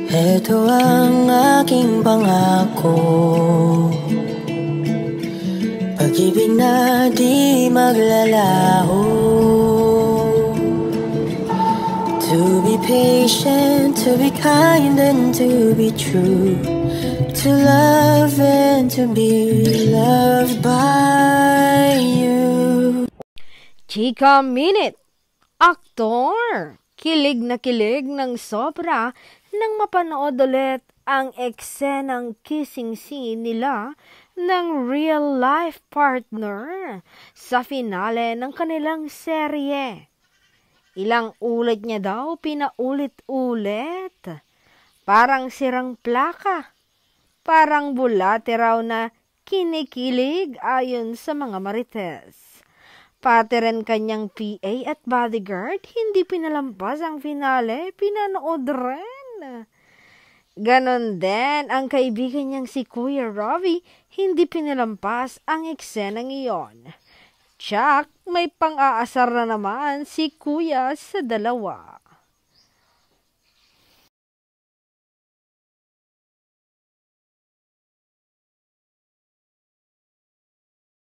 Ito ang aking pangako, pag-ibig na di maglalaho. To be patient, to be kind and to be true, to love and to be loved by you. Chika Minute, aktor! Kilig na kilig ng sobra nang mapanood ulit ang eksenang kissing scene nila ng real-life partner sa finale ng kanilang serye. Ilang ulit niya daw pinaulit-ulit. Parang sirang plaka. Parang bulate raw na kinikilig ayon sa mga marites. Pati rin kanyang PA at bodyguard, hindi pinalampas ang finale, pinanood rin. Ganon din ang kaibigan niyang si Kuya Ravi, hindi pinalampas ang eksenang iyon. Tsak, may pang-aasar na naman si Kuya sa dalawa.